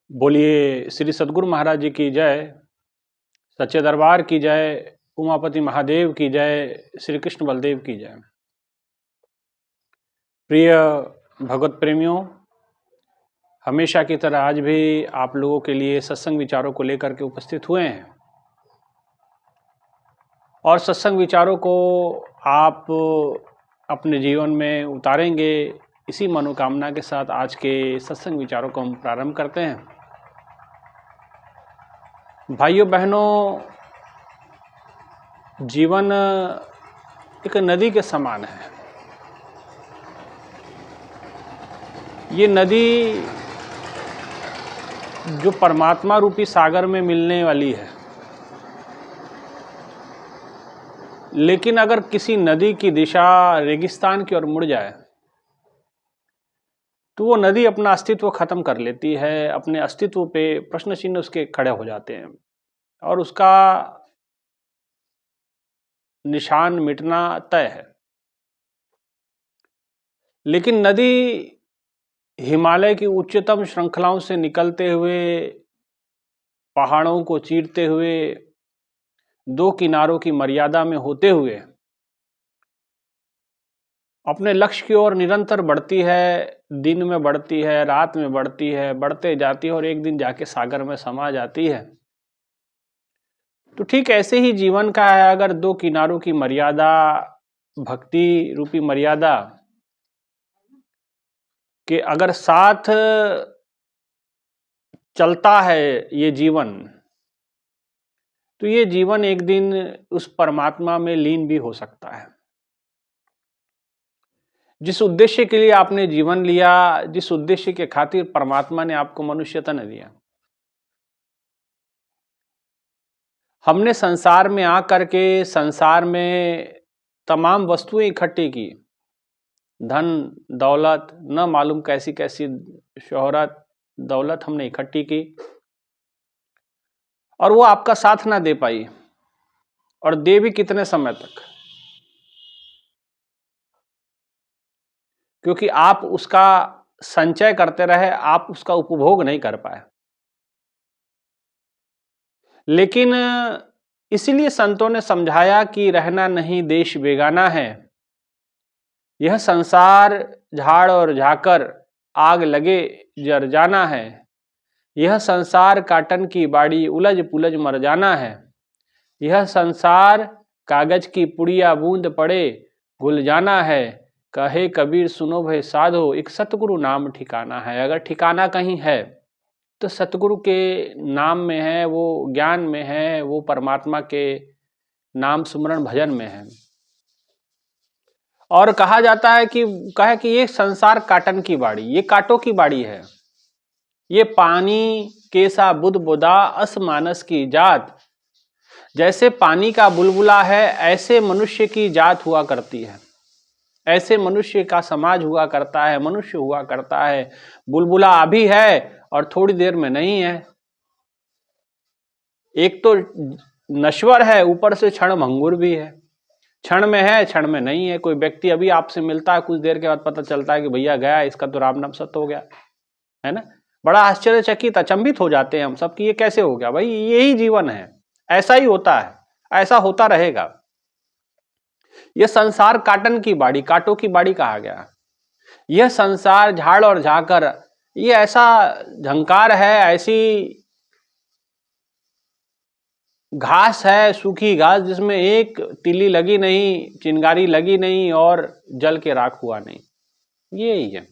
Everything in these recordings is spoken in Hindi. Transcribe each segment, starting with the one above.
बोलिए श्री सद्गुरु महाराज जी की जय, सच्चे दरबार की जय, उमापति महादेव की जय, श्री कृष्ण बलदेव की जय। प्रिय भगवत प्रेमियों, हमेशा की तरह आज भी आप लोगों के लिए सत्संग विचारों को लेकर के उपस्थित हुए हैं और सत्संग विचारों को आप अपने जीवन में उतारेंगे, इसी मनोकामना के साथ आज के सत्संग विचारों को हम प्रारंभ करते हैं। भाइयों बहनों, जीवन एक नदी के समान है। ये नदी जो परमात्मा रूपी सागर में मिलने वाली है, लेकिन अगर किसी नदी की दिशा रेगिस्तान की ओर मुड़ जाए तो वो नदी अपना अस्तित्व खत्म कर लेती है, अपने अस्तित्व पे प्रश्न चिन्ह उसके खड़े हो जाते हैं और उसका निशान मिटना तय है। लेकिन नदी हिमालय की उच्चतम श्रृंखलाओं से निकलते हुए, पहाड़ों को चीरते हुए, दो किनारों की मर्यादा में होते हुए अपने लक्ष्य की ओर निरंतर बढ़ती है, दिन में बढ़ती है, रात में बढ़ती है, बढ़ते जाती है और एक दिन जाके सागर में समा जाती है। तो ठीक ऐसे ही जीवन का है। अगर दो किनारों की मर्यादा, भक्ति रूपी मर्यादा के अगर साथ चलता है ये जीवन, तो ये जीवन एक दिन उस परमात्मा में लीन भी हो सकता है। जिस उद्देश्य के लिए आपने जीवन लिया, जिस उद्देश्य के खातिर परमात्मा ने आपको मनुष्य तन दिया, हमने संसार में आकर के संसार में तमाम वस्तुएं इकट्ठी की, धन दौलत, न मालूम कैसी कैसी शोहरत दौलत हमने इकट्ठी की और वो आपका साथ ना दे पाई, और दे भी कितने समय तक, क्योंकि आप उसका संचय करते रहे, आप उसका उपभोग नहीं कर पाए। लेकिन इसीलिए संतों ने समझाया कि रहना नहीं देश बेगाना है, यह संसार झाड़ और झाकर आग लगे जर जाना है, यह संसार काटन की बाड़ी उलझ पुलझ मर जाना है, यह संसार कागज की पुड़िया बूंद पड़े घुल जाना है, कहे कबीर सुनो भय साधो एक सतगुरु नाम ठिकाना है। अगर ठिकाना कहीं है तो सतगुरु के नाम में है, वो ज्ञान में है, वो परमात्मा के नाम सुमरण भजन में है। और कहा जाता है कि ये संसार काटन की बाड़ी, ये कांटों की बाड़ी है, ये पानी केसा बुद बुदा अस मानस की जात। जैसे पानी का बुलबुला है, ऐसे मनुष्य की जात हुआ करती है, ऐसे मनुष्य का समाज हुआ करता है, मनुष्य हुआ करता है। बुलबुला अभी है और थोड़ी देर में नहीं है। एक तो नश्वर है, ऊपर से क्षण भंगुर भी है, क्षण में है क्षण में नहीं है। कोई व्यक्ति अभी आपसे मिलता है, कुछ देर के बाद पता चलता है कि भैया गया, इसका तो राम नाम सत्य हो गया, है ना। बड़ा आश्चर्यचकित अचंभित हो जाते हैं हम सब कि ये कैसे हो गया। भाई यही जीवन है, ऐसा ही होता है, ऐसा होता रहेगा। यह संसार काटन की बाड़ी, कांटों की बाड़ी कहा गया। यह संसार झाड़ और झाकर, ये ऐसा झंकार है, ऐसी घास है, सूखी घास, जिसमें एक तिली लगी नहीं, चिंगारी लगी नहीं और जल के राख हुआ नहीं। ये ही है।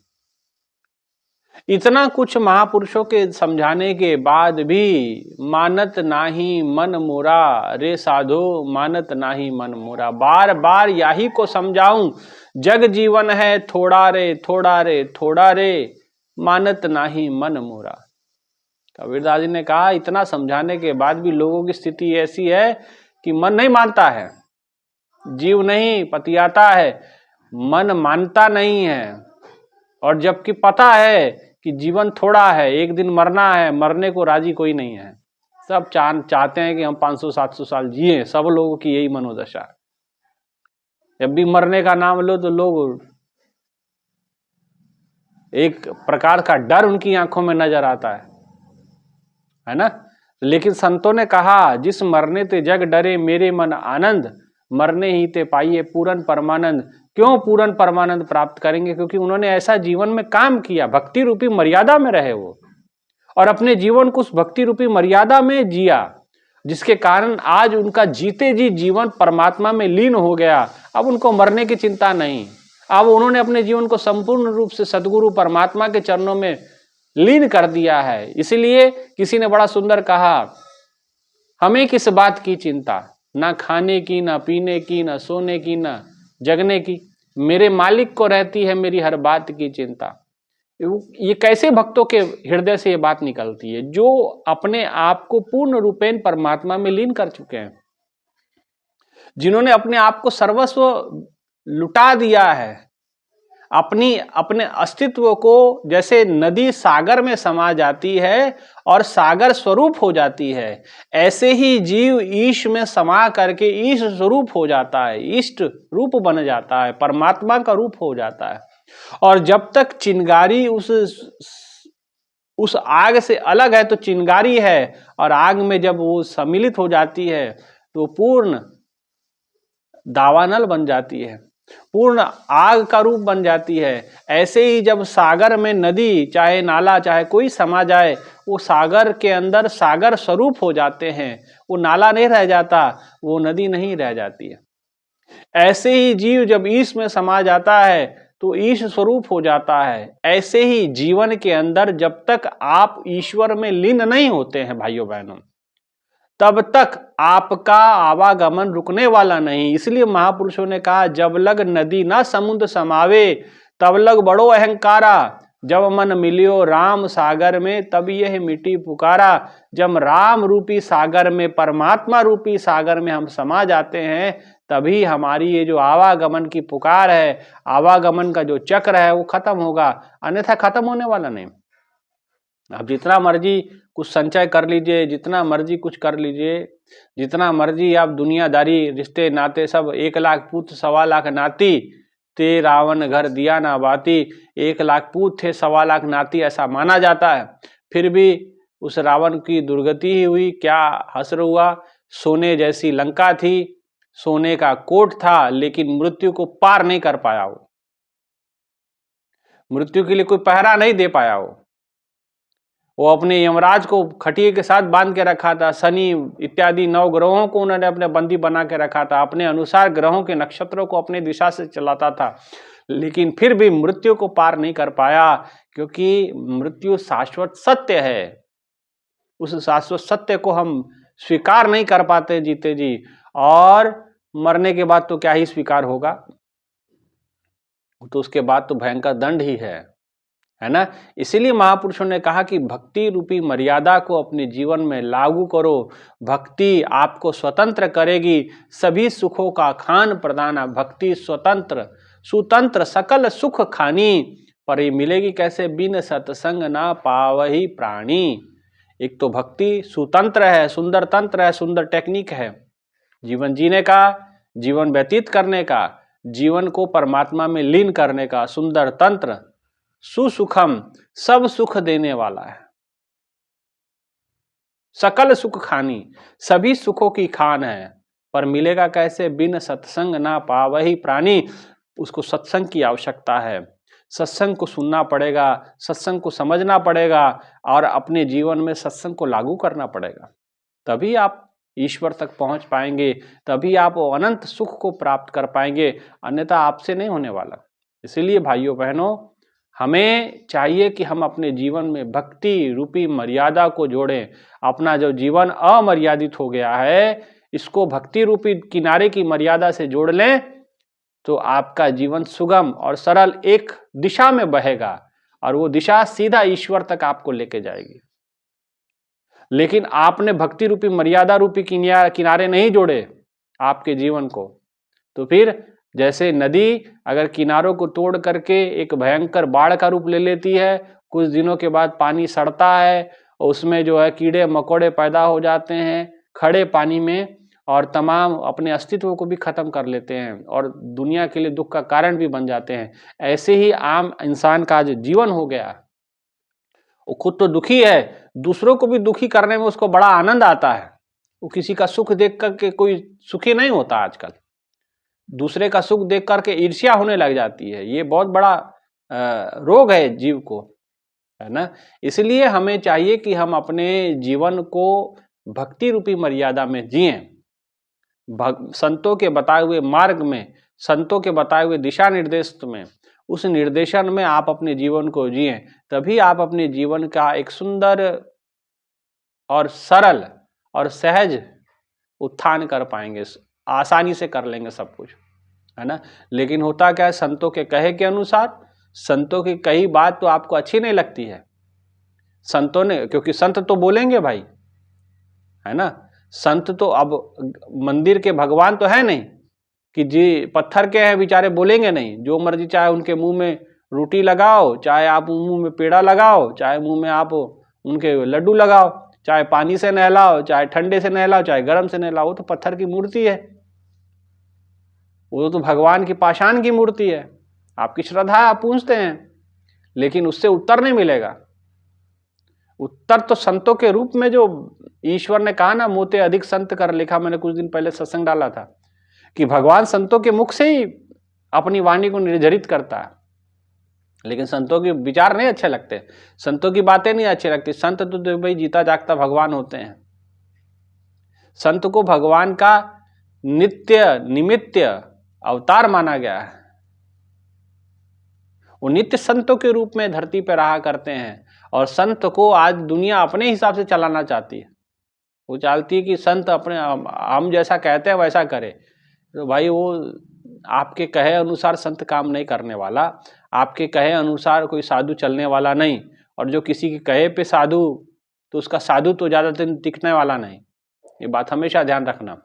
इतना कुछ महापुरुषों के समझाने के बाद भी मानत नाही मन मोरा, रे साधो मानत नाही मन मोरा। बार बार यही को समझाऊं, जग जीवन है थोड़ा रे थोड़ा रे थोड़ा रे, मानत नाही मन मोरा। कबीरदास जी ने कहा, इतना समझाने के बाद भी लोगों की स्थिति ऐसी है कि मन नहीं मानता है, जीव नहीं पतियाता है, मन मानता नहीं है। और जबकि पता है कि जीवन थोड़ा है, एक दिन मरना है, मरने को राजी कोई नहीं है। सब चाहते हैं कि हम 500-700 साल जिए, सब लोगों की यही मनोदशा है। जब भी मरने का नाम लो तो लोग, एक प्रकार का डर उनकी आंखों में नजर आता है। है ना। लेकिन संतों ने कहा, जिस मरने ते जग डरे मेरे मन आनंद, मरने ही ते पाइए पूर्ण परमानंद। क्यों पूर्ण परमानंद प्राप्त करेंगे? क्योंकि उन्होंने ऐसा जीवन में काम किया, भक्ति रूपी मर्यादा में रहे वो, और अपने जीवन को उस भक्ति रूपी मर्यादा में जिया, जिसके कारण आज उनका जीते जी जीवन परमात्मा में लीन हो गया। अब उनको मरने की चिंता नहीं, अब उन्होंने अपने जीवन को संपूर्ण रूप से सदगुरु परमात्मा के चरणों में लीन कर दिया है। इसलिए किसी ने बड़ा सुंदर कहा, हमें किस बात की चिंता, ना खाने की, ना पीने की, ना सोने की, ना जगने की, मेरे मालिक को रहती है मेरी हर बात की चिंता। ये कैसे भक्तों के हृदय से ये बात निकलती है? जो अपने आप को पूर्ण रूपेण परमात्मा में लीन कर चुके हैं, जिन्होंने अपने आप को सर्वस्व लुटा दिया है, अपने अस्तित्व को, जैसे नदी सागर में समा जाती है और सागर स्वरूप हो जाती है, ऐसे ही जीव ईश में समा करके ईश स्वरूप हो जाता है, इष्ट रूप बन जाता है, परमात्मा का रूप हो जाता है। और जब तक चिंगारी उस आग से अलग है तो चिंगारी है, और आग में जब वो सम्मिलित हो जाती है तो पूर्ण दावानल बन जाती है, पूर्ण आग का रूप बन जाती है। ऐसे ही जब सागर में नदी, चाहे नाला, चाहे कोई समा जाए, वो सागर के अंदर सागर स्वरूप हो जाते हैं, वो नाला नहीं रह जाता, वो नदी नहीं रह जाती है। ऐसे ही जीव जब ईश में समा जाता है तो ईश स्वरूप हो जाता है। ऐसे ही जीवन के अंदर जब तक आप ईश्वर में लीन नहीं होते हैं भाइयों बहनों, तब तक आपका आवागमन रुकने वाला नहीं। इसलिए महापुरुषों ने कहा, जब लग नदी ना समुद्र समावे, तब लग बड़ो अहंकारा, जब मन मिलियो राम सागर में, तब यह मिट्टी पुकारा। जब राम रूपी सागर में, परमात्मा रूपी सागर में हम समा जाते हैं, तभी हमारी ये जो आवागमन की पुकार है, आवागमन का जो चक्र है, वो खत्म होगा, अन्यथा खत्म होने वाला नहीं। आप जितना मर्जी कुछ संचय कर लीजिए, जितना मर्जी कुछ कर लीजिए, जितना मर्जी आप दुनियादारी रिश्ते नाते सब, 1,00,000 पूत 1,25,00,000 नाती, ते रावण घर दिया ना बाती। 1,00,000 पूत थे, 1,25,00,000 नाती, ऐसा माना जाता है। फिर भी उस रावण की दुर्गति ही हुई, क्या हश्र हुआ। सोने जैसी लंका थी, सोने का कोट था, लेकिन मृत्यु को पार नहीं कर पाया वो, मृत्यु के लिए कोई पहरा नहीं दे पाया वो अपने यमराज को खटिए के साथ बांध के रखा था, शनि इत्यादि 9 ग्रहों को उन्होंने अपने बंदी बना के रखा था, अपने अनुसार ग्रहों के नक्षत्रों को अपने दिशा से चलाता था, लेकिन फिर भी मृत्यु को पार नहीं कर पाया, क्योंकि मृत्यु शाश्वत सत्य है। उस शाश्वत सत्य को हम स्वीकार नहीं कर पाते जीते जी, और मरने के बाद तो क्या ही स्वीकार होगा, तो उसके बाद तो भयंकर दंड ही है ना। इसीलिए महापुरुषों ने कहा कि भक्ति रूपी मर्यादा को अपने जीवन में लागू करो। भक्ति आपको स्वतंत्र करेगी, सभी सुखों का खान प्रदान। भक्ति स्वतंत्र सुतंत्र सकल सुख खानी, पर ये मिलेगी कैसे? बिन सत्संग ना पावही प्राणी। एक तो भक्ति सुतंत्र है, सुंदर तंत्र है, सुंदर टेक्निक है जीवन जीने का, जीवन व्यतीत करने का, जीवन को परमात्मा में लीन करने का सुंदर तंत्र। सुसुखम, सब सुख देने वाला है, सकल सुख खानी, सभी सुखों की खान है, पर मिलेगा कैसे? बिन सत्संग ना पावही प्राणी। उसको सत्संग की आवश्यकता है, सत्संग को सुनना पड़ेगा, सत्संग को समझना पड़ेगा, और अपने जीवन में सत्संग को लागू करना पड़ेगा, तभी आप ईश्वर तक पहुंच पाएंगे, तभी आप अनंत सुख को प्राप्त कर पाएंगे, अन्यथा आपसे नहीं होने वाला। इसीलिए भाइयों बहनों, हमें चाहिए कि हम अपने जीवन में भक्ति रूपी मर्यादा को जोड़ें। अपना जो जीवन अमर्यादित हो गया है, इसको भक्ति रूपी किनारे की मर्यादा से जोड़ लें, तो आपका जीवन सुगम और सरल एक दिशा में बहेगा, और वो दिशा सीधा ईश्वर तक आपको लेके जाएगी। लेकिन आपने भक्ति रूपी मर्यादा रूपी किनारे नहीं जोड़े आपके जीवन को, तो फिर जैसे नदी अगर किनारों को तोड़ करके एक भयंकर बाढ़ का रूप ले लेती है, कुछ दिनों के बाद पानी सड़ता है, और उसमें जो है कीड़े मकोड़े पैदा हो जाते हैं खड़े पानी में, और तमाम अपने अस्तित्व को भी खत्म कर लेते हैं, और दुनिया के लिए दुख का कारण भी बन जाते हैं। ऐसे ही आम इंसान का जो जीवन हो गया, वो खुद तो दुखी है, दूसरों को भी दुखी करने में उसको बड़ा आनंद आता है। वो किसी का सुख देख करके कोई सुखी नहीं होता आजकल, दूसरे का सुख देख करके ईर्ष्या होने लग जाती है। ये बहुत बड़ा रोग है जीव को, है ना। इसलिए हमें चाहिए कि हम अपने जीवन को भक्ति रूपी मर्यादा में जिएं, संतों के बताए हुए मार्ग में, संतों के बताए हुए दिशा निर्देश में, उस निर्देशन में आप अपने जीवन को जिएं, तभी आप अपने जीवन का एक सुंदर और सरल और सहज उत्थान कर पाएंगे, आसानी से कर लेंगे सब कुछ, है ना। लेकिन होता क्या है, संतों के कहे के अनुसार, संतों की कही बात तो आपको अच्छी नहीं लगती है, संतों ने, क्योंकि संत तो बोलेंगे भाई, है ना। संत तो अब मंदिर के भगवान तो है नहीं कि जी पत्थर के हैं बेचारे, बोलेंगे नहीं, जो मर्जी चाहे उनके मुंह में रोटी लगाओ, चाहे आप मुंह में पेड़ा लगाओ, चाहे मुंह में आप उनके लड्डू लगाओ, चाहे पानी से नहलाओ, चाहे ठंडे से नहलाओ, चाहे गर्म से नहलाओ, वो तो पत्थर की मूर्ति है, वो तो भगवान की पाषाण की मूर्ति है। आपकी श्रद्धा आप पूछते हैं, लेकिन उससे उत्तर नहीं मिलेगा। उत्तर तो संतों के रूप में, जो ईश्वर ने कहा ना, मोते अधिक संत कर लिखा, मैंने कुछ दिन पहले सत्संग डाला था कि भगवान संतों के मुख से ही अपनी वाणी को निर्जरित करता है। लेकिन संतों के विचार नहीं अच्छे लगते, संतों की बातें नहीं अच्छी लगती। संत तो भाई जीता जागता भगवान होते हैं। संत को भगवान का नित्य निमित्य अवतार माना गया है। वो नित्य संतों के रूप में धरती पर रहा करते हैं, और संत को आज दुनिया अपने हिसाब से चलाना चाहती है। वो चाहती है कि संत अपने, हम जैसा कहते हैं वैसा करे। तो भाई वो आपके कहे अनुसार संत काम नहीं करने वाला, आपके कहे अनुसार कोई साधु चलने वाला नहीं। और जो किसी के कहे पे साधु, तो उसका साधु तो ज़्यादा दिन टिकने वाला नहीं। ये बात हमेशा ध्यान रखना।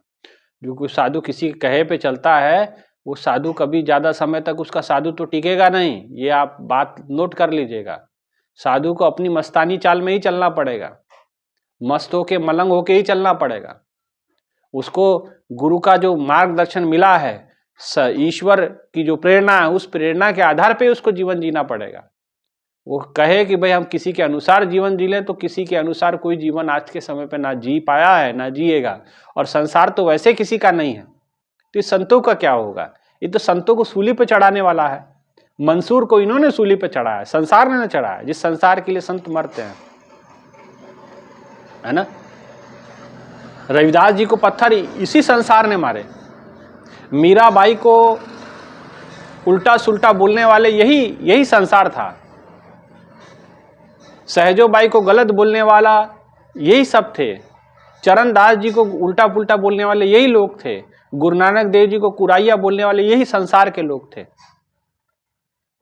जो कोई साधु किसी के कहे पे चलता है, वो साधु कभी ज़्यादा समय तक उसका साधु तो टिकेगा नहीं। ये आप बात नोट कर लीजिएगा। साधु को अपनी मस्तानी चाल में ही चलना पड़ेगा, मस्त होके मलंग होके ही चलना पड़ेगा। उसको गुरु का जो मार्गदर्शन मिला है, ईश्वर की जो प्रेरणा है, उस प्रेरणा के आधार पे उसको जीवन जीना पड़ेगा। वो कहे कि भाई हम किसी के अनुसार जीवन जी लें, तो किसी के अनुसार कोई जीवन आज के समय पे ना जी पाया है, ना जिएगा। और संसार तो वैसे किसी का नहीं है, तो संतों का क्या होगा। ये तो संतों को सूली पे चढ़ाने वाला है। मंसूर को इन्होंने सूली पे चढ़ाया, संसार ने ना चढ़ाया, जिस संसार के लिए संत मरते हैं, है ना। रविदास जी को पत्थर इसी संसार ने मारे, मीराबाई को उल्टा सुल्टा बोलने वाले यही संसार था, सहजोबाई को गलत बोलने वाला यही सब थे, चरणदास जी को उल्टा पुल्टा बोलने वाले यही लोग थे, गुरु नानक देव जी को कुराइया बोलने वाले यही संसार के लोग थे।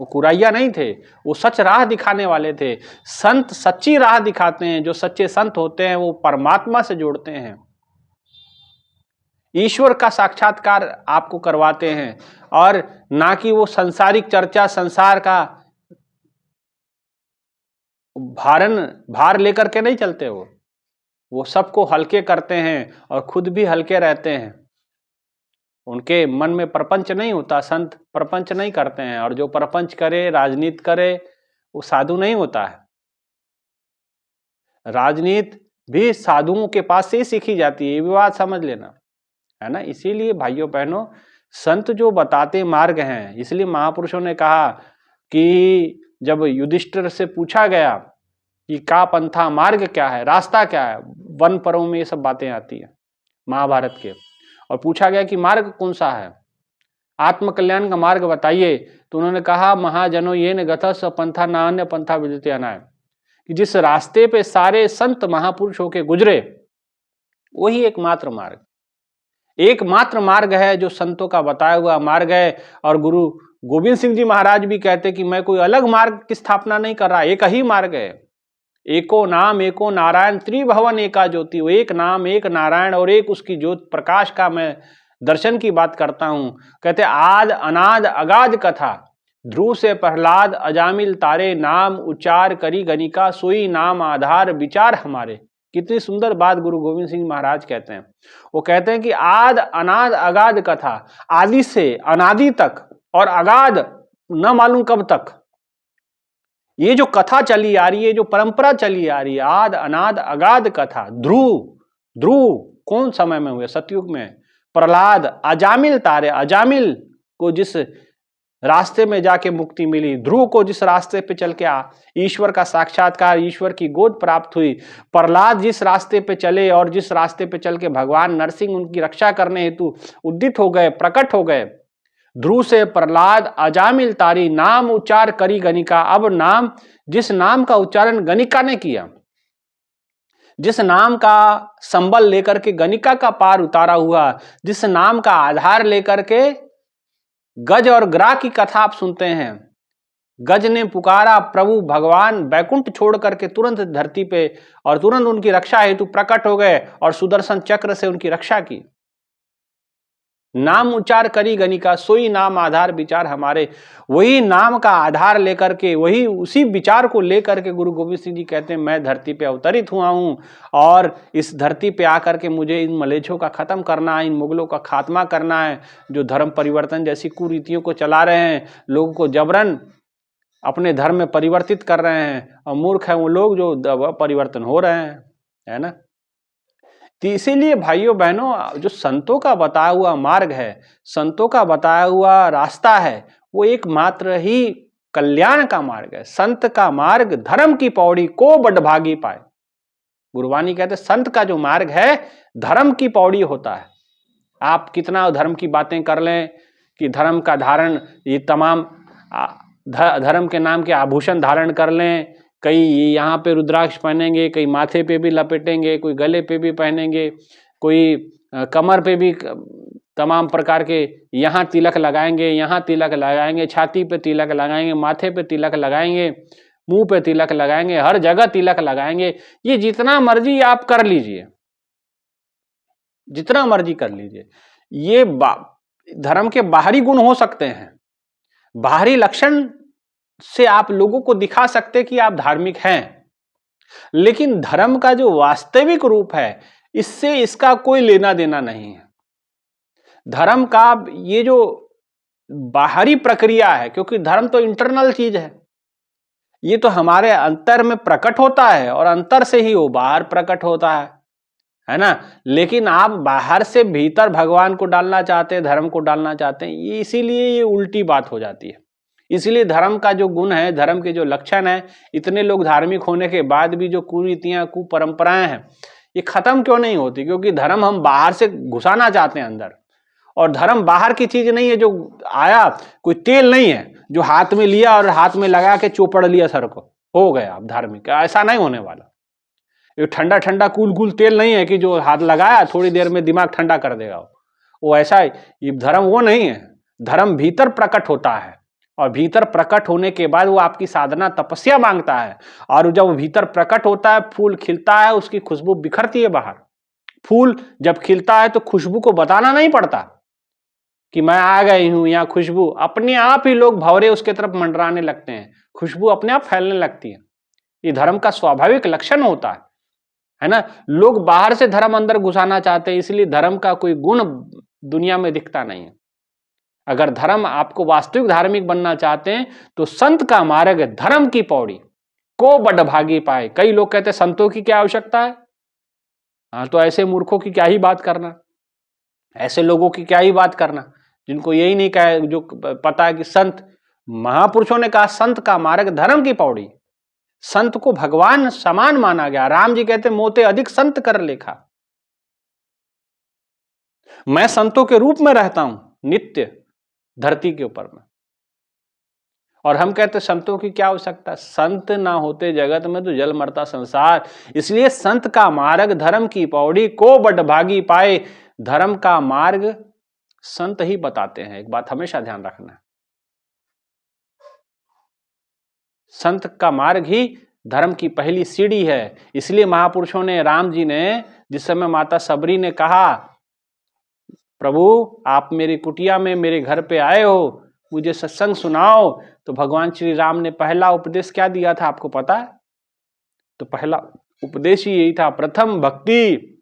वो कुराइया नहीं थे, वो सच राह दिखाने वाले थे। संत सच्ची राह दिखाते हैं। जो सच्चे संत होते हैं वो परमात्मा से जोड़ते हैं, ईश्वर का साक्षात्कार आपको करवाते हैं, और ना कि वो संसारिक चर्चा, संसार का भार लेकर के नहीं चलते। वो सबको हल्के करते हैं और खुद भी हल्के रहते हैं। उनके मन में प्रपंच नहीं होता, संत प्रपंच नहीं करते हैं। और जो प्रपंच करे, राजनीति करे, वो साधु नहीं होता है। राजनीति भी साधुओं के पास से ही सीखी जाती है, ये भी बात समझ लेना, है ना। इसीलिए भाइयों बहनों, संत जो बताते मार्ग हैं, इसलिए महापुरुषों ने कहा कि जब युधिष्ठिर से पूछा गया कि का पंथा, मार्ग क्या है, रास्ता क्या है, वन पर्व में ये सब बातें आती है महाभारत के, और पूछा गया कि मार्ग कौन सा है, आत्मकल्याण का मार्ग बताइए। तो उन्होंने कहा, महाजनो ये न गतः स पंथा नान्य पंथा विदिते अनाय, कि जिस रास्ते पे सारे संत महापुरुष होके गुजरे, वही एकमात्र मार्ग, एकमात्र मार्ग है जो संतों का बताया हुआ मार्ग है। और गुरु गोविंद सिंह जी महाराज भी कहते कि मैं कोई अलग मार्ग की स्थापना नहीं कर रहा, एक ही मार्ग है। एको नाम एको नारायण त्रिभुवन एका ज्योति, वो एक नाम, एक नारायण और एक उसकी ज्योत प्रकाश का मैं दर्शन की बात करता हूं। कहते आद अनाद अगाध कथा, ध्रुव से प्रहलाद अजामिल तारे, नाम उच्चार करी गणिका, सोई नाम आधार विचार हमारे। कितनी सुंदर बात गुरु गोविंद सिंह महाराज कहते हैं। वो कहते हैं कि आद अनाद अगाध कथा, आदि से अनादि तक और अगाध न मालूम कब तक, ये जो कथा चली आ रही है, जो परंपरा चली आ रही है, आद अनाद अगाध कथा, ध्रुव कौन समय में हुए? सतयुग में। प्रहलाद, अजामिल तारे, अजामिल को जिस रास्ते में जाके मुक्ति मिली, ध्रुव को जिस रास्ते पे चल के ईश्वर का साक्षात्कार, ईश्वर की गोद प्राप्त हुई, प्रहलाद जिस रास्ते पे चले और जिस रास्ते पे चल के भगवान नरसिंह उनकी रक्षा करने हेतु उद्दित हो गए, प्रकट हो गए, ध्रुव से प्रहलाद अजामिल तारी, नाम उच्चार करी गणिका। अब नाम, जिस नाम का उच्चारण गणिका ने किया, जिस नाम का संबल लेकर के गणिका का पार उतारा हुआ, जिस नाम का आधार लेकर के गज और ग्राह की कथा आप सुनते हैं, गज ने पुकारा, प्रभु भगवान बैकुंठ छोड़ करके तुरंत धरती पे और तुरंत उनकी रक्षा हेतु प्रकट हो गए और सुदर्शन चक्र से उनकी रक्षा की। नाम उच्चार करी गणिका, सोई नाम आधार विचार हमारे। वही नाम का आधार लेकर के, वही उसी विचार को लेकर के गुरु गोविंद सिंह जी कहते हैं, मैं धरती पे अवतरित हुआ हूं और इस धरती पे आकर के मुझे इन मलेच्छों का खत्म करना है, इन मुगलों का खात्मा करना है, जो धर्म परिवर्तन जैसी कुरीतियों को चला रहे हैं, लोगों को जबरन अपने धर्म में परिवर्तित कर रहे हैं, और मूर्ख है वो लोग जो परिवर्तन हो रहे हैं, है ना। तो इसीलिए भाइयों बहनों, जो संतों का बताया हुआ मार्ग है, संतों का बताया हुआ रास्ता है, वो एकमात्र ही कल्याण का मार्ग है। संत का मार्ग धर्म की पौड़ी को बड़भागी पाए। गुरुवाणी कहते संत का जो मार्ग है धर्म की पौड़ी होता है। आप कितना धर्म की बातें कर लें कि धर्म का धारण, ये तमाम धर्म के नाम के आभूषण धारण कर लें, कई यहाँ पे रुद्राक्ष पहनेंगे, कई माथे पे भी लपेटेंगे, कोई गले पे भी पहनेंगे, कोई कमर पे भी तमाम प्रकार के यहाँ तिलक लगाएंगे, यहाँ तिलक लगाएंगे, छाती पे तिलक लगाएंगे, माथे पे तिलक लगाएंगे, मुंह पे तिलक लगाएंगे, हर जगह तिलक लगाएंगे। ये जितना मर्जी आप कर लीजिए, जितना मर्जी कर लीजिए, ये धर्म के बाहरी गुण हो सकते हैं, बाहरी लक्षण से आप लोगों को दिखा सकते कि आप धार्मिक हैं, लेकिन धर्म का जो वास्तविक रूप है, इससे इसका कोई लेना देना नहीं है। धर्म का ये जो बाहरी प्रक्रिया है, क्योंकि धर्म तो इंटरनल चीज है, ये तो हमारे अंतर में प्रकट होता है और अंतर से ही वो बाहर प्रकट होता है ना। लेकिन आप बाहर से भीतर भगवान को डालना चाहते हैं, धर्म को डालना चाहते हैं, ये इसीलिए ये उल्टी बात हो जाती है। इसलिए धर्म का जो गुण है, धर्म के जो लक्षण है, इतने लोग धार्मिक होने के बाद भी जो कुरीतियां, कुपरंपराएं हैं, ये खत्म क्यों नहीं होती? क्योंकि धर्म हम बाहर से घुसाना चाहते हैं अंदर, और धर्म बाहर की चीज नहीं है। जो आया कोई तेल नहीं है जो हाथ में लिया और हाथ में लगा के चोपड़ लिया सर को, हो गया आप धार्मिक। ऐसा नहीं होने वाला। ये ठंडा ठंडा कूल कूल तेल नहीं है कि जो हाथ लगाया थोड़ी देर में दिमाग ठंडा कर देगा। वो ऐसा, ये धर्म वो नहीं है। धर्म भीतर प्रकट होता है, और भीतर प्रकट होने के बाद वो आपकी साधना तपस्या मांगता है, और जब भीतर प्रकट होता है, फूल खिलता है, उसकी खुशबू बिखरती है बाहर। फूल जब खिलता है तो खुशबू को बताना नहीं पड़ता कि मैं आ गई हूं, यहाँ खुशबू अपने आप ही लोग भंवरे उसके तरफ मंडराने लगते हैं, खुशबू अपने आप फैलने लगती है। ये धर्म का स्वाभाविक लक्षण होता है ना। लोग बाहर से धर्म अंदर घुसाना चाहते हैं, इसलिए धर्म का कोई गुण दुनिया में दिखता नहीं है। अगर धर्म, आपको वास्तविक धार्मिक बनना चाहते हैं तो संत का मार्ग, धर्म की पौड़ी को बड़भागी पाए। कई लोग कहते हैं संतों की क्या आवश्यकता है? हाँ, तो ऐसे मूर्खों की क्या ही बात करना, ऐसे लोगों की क्या ही बात करना जिनको यही नहीं कहे, जो पता है कि संत, महापुरुषों ने कहा संत का मार्ग धर्म की पौड़ी। संत को भगवान समान माना गया। राम जी कहते मोते अधिक संत कर लेखा। मैं संतों के रूप में रहता हूं नित्य धरती के ऊपर में, और हम कहते संतों की क्या आवश्यकता? संत ना होते जगत में तो जल मरता संसार। इसलिए संत का मार्ग धर्म की पौड़ी को बड़भागी पाए। धर्म का मार्ग संत ही बताते हैं। एक बात हमेशा ध्यान रखना, संत का मार्ग ही धर्म की पहली सीढ़ी है। इसलिए महापुरुषों ने, राम जी ने जिस समय माता सबरी ने कहा, प्रभु आप मेरी कुटिया में, मेरे घर पे आए हो, मुझे सत्संग सुनाओ, तो भगवान श्री राम ने पहला उपदेश क्या दिया था आपको पता है? तो पहला उपदेश ही यही था, प्रथम भक्ति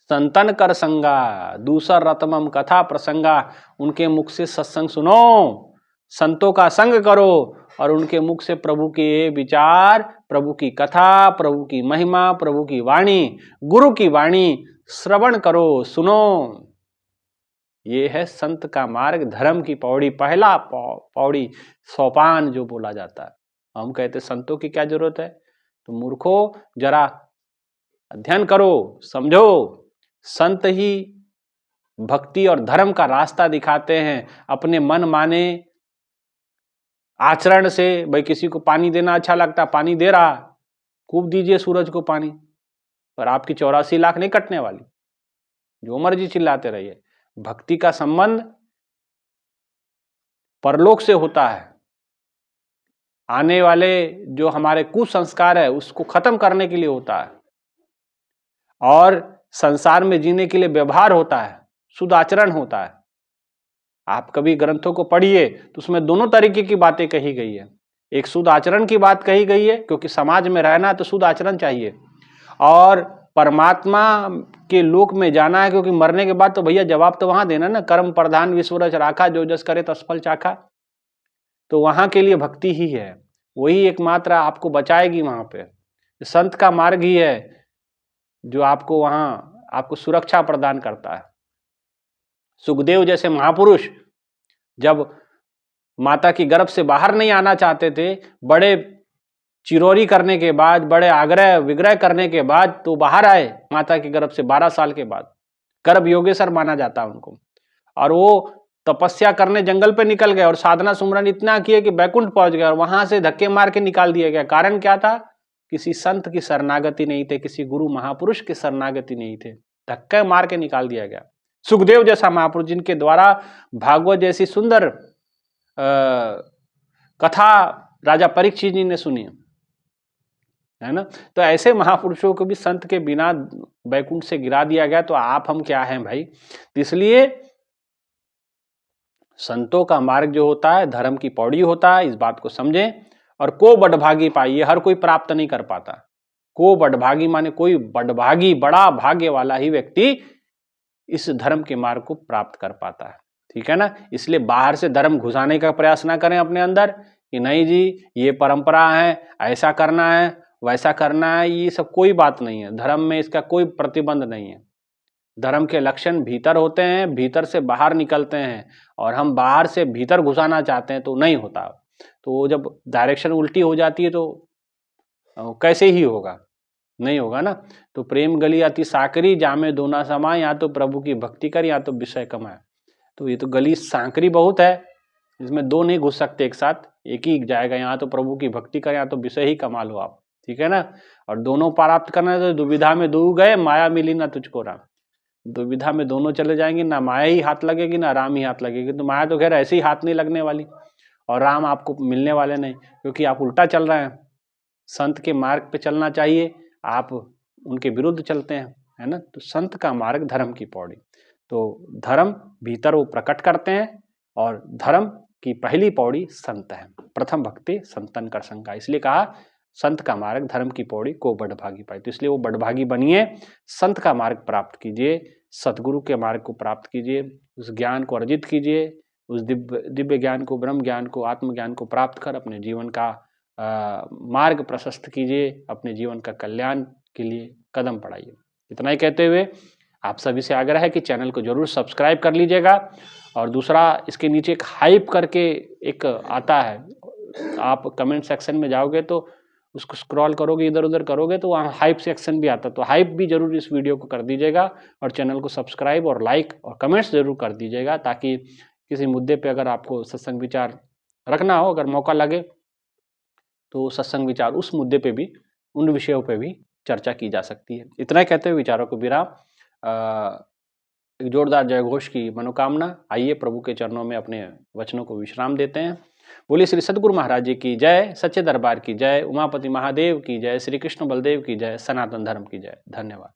संतन कर संगा, दूसरा रतमम कथा प्रसंगा। उनके मुख से सत्संग सुनो, संतों का संग करो, और उनके मुख से प्रभु के विचार, प्रभु की कथा, प्रभु की महिमा, प्रभु की वाणी, गुरु की वाणी श्रवण करो, सुनो। ये है संत का मार्ग, धर्म की पौड़ी, पहला पौड़ी, सोपान जो बोला जाता है। हम कहते संतों की क्या जरूरत है? तो मूर्खो जरा अध्ययन करो, समझो। संत ही भक्ति और धर्म का रास्ता दिखाते हैं। अपने मन माने आचरण से, भाई किसी को पानी देना अच्छा लगता, पानी दे रहा, खूब दीजिए सूरज को पानी, पर आपकी 84 लाख नहीं कटने वाली, जो मर्जी चिल्लाते रहिए। भक्ति का संबंध परलोक से होता है। आने वाले जो हमारे कुसंस्कार है उसको खत्म करने के लिए होता है, और संसार में जीने के लिए व्यवहार होता है, शुद्ध आचरण होता है। आप कभी ग्रंथों को पढ़िए तो उसमें दोनों तरीके की बातें कही गई है। एक शुद्ध आचरण की बात कही गई है, क्योंकि समाज में रहना है तो शुद्ध आचरण चाहिए, और परमात्मा के लोक में जाना है, क्योंकि मरने के बाद तो भैया जवाब तो वहां देना ना, कर्म प्रधान विश्वरच राखा, जो जस करे तसफल चाखा। तो वहां के लिए भक्ति ही है, वही एकमात्र आपको बचाएगी वहां पे। संत का मार्ग ही है जो आपको वहां आपको सुरक्षा प्रदान करता है। सुखदेव जैसे महापुरुष जब माता की गर्भ से बाहर नहीं आना चाहते थे, बड़े चिरौरी करने के बाद, बड़े आग्रह विग्रह करने के बाद तो बाहर आए माता की गर्भ से 12 साल के बाद। गर्भ योगेश्वर माना जाता है उनको, और वो तपस्या करने जंगल पे निकल गए और साधना सुमरन इतना किए कि बैकुंठ पहुंच गए, और वहां से धक्के मार के निकाल दिया गया। कारण क्या था? किसी संत की शरणागति नहीं थे, किसी गुरु महापुरुष की शरणागति नहीं थे, धक्के मार के निकाल दिया गया। सुखदेव जैसा महापुरुष, जिनके द्वारा भागवत जैसी सुंदर कथा राजा परीक्षित जी ने सुनी है ना, तो ऐसे महापुरुषों को भी संत के बिना बैकुंठ से गिरा दिया गया, तो आप हम क्या हैं भाई? इसलिए संतों का मार्ग जो होता है धर्म की पौड़ी होता है, इस बात को समझें। और को बड़भागी पाई, ये हर कोई प्राप्त नहीं कर पाता। को बड़भागी माने कोई बड़भागी, बड़ा भाग्य वाला ही व्यक्ति इस धर्म के मार्ग को प्राप्त कर पाता है, ठीक है ना। इसलिए बाहर से धर्म घुसाने का प्रयास ना करें अपने अंदर कि नहीं जी ये परंपरा है, ऐसा करना है, वैसा करना है, ये सब कोई बात नहीं है। धर्म में इसका कोई प्रतिबंध नहीं है। धर्म के लक्षण भीतर होते हैं, भीतर से बाहर निकलते हैं, और हम बाहर से भीतर घुसाना चाहते हैं तो नहीं होता। तो जब डायरेक्शन उल्टी हो जाती है तो कैसे ही होगा? नहीं होगा ना। तो प्रेम गली अति साकरी, जामे दोना समाए, या तो प्रभु की भक्ति कर या तो विषय कमाए। तो ये तो गली सांकरी बहुत है, इसमें दो नहीं घुस सकते एक साथ, एक ही जाएगा। यहाँ तो प्रभु की भक्ति कर या तो विषय ही कमा लो आप, ठीक है ना। और दोनों प्राप्त करना है तो दुविधा में दो गए, माया मिली ना तुझको राम। दुविधा में दोनों चले जाएंगे, ना माया ही हाथ लगेगी ना राम ही हाथ लगेगी। तो माया तो खैर ऐसे ही हाथ नहीं लगने वाली, और राम आपको मिलने वाले नहीं, क्योंकि आप उल्टा चल रहे हैं। संत के मार्ग पे चलना चाहिए, आप उनके विरुद्ध चलते हैं, है ना। तो संत का मार्ग धर्म की पौड़ी, तो धर्म भीतर वो प्रकट करते हैं, और धर्म की पहली पौड़ी संत है। प्रथम भक्ति संतन कर संगा, इसलिए कहा संत का मार्ग धर्म की पौड़ी को बड़भागी पाई। तो इसलिए वो बड़भागी बनिए, संत का मार्ग प्राप्त कीजिए, सतगुरु के मार्ग को प्राप्त कीजिए, उस ज्ञान को अर्जित कीजिए, उस दिव्य ज्ञान को, ब्रह्म ज्ञान को, आत्मज्ञान को प्राप्त कर अपने जीवन का मार्ग प्रशस्त कीजिए, अपने जीवन का कल्याण के लिए कदम बढ़ाइए। इतना ही कहते हुए आप सभी से आग्रह है कि चैनल को जरूर सब्सक्राइब कर लीजिएगा। और दूसरा, इसके नीचे एक हाइप करके एक आता है, आप कमेंट सेक्शन में जाओगे तो उसको स्क्रॉल करोगे, इधर उधर करोगे तो वहाँ हाइप सेक्शन भी आता है, तो हाइप भी जरूर इस वीडियो को कर दीजिएगा, और चैनल को सब्सक्राइब और लाइक और कमेंट्स जरूर कर दीजिएगा, ताकि किसी मुद्दे पे अगर आपको सत्संग विचार रखना हो, अगर मौका लगे तो सत्संग विचार उस मुद्दे पे भी, उन विषयों पे भी चर्चा की जा सकती है। इतना कहते हुए विचारों को विराम, एक जोरदार जय घोष की मनोकामना। आइए प्रभु के चरणों में अपने वचनों को विश्राम देते हैं। बोलिए श्री सद्गुरु महाराज जी की जय, सच्चे दरबार की जय, उमापति महादेव की जय, श्री कृष्ण बलदेव की जय, सनातन धर्म की जय। धन्यवाद।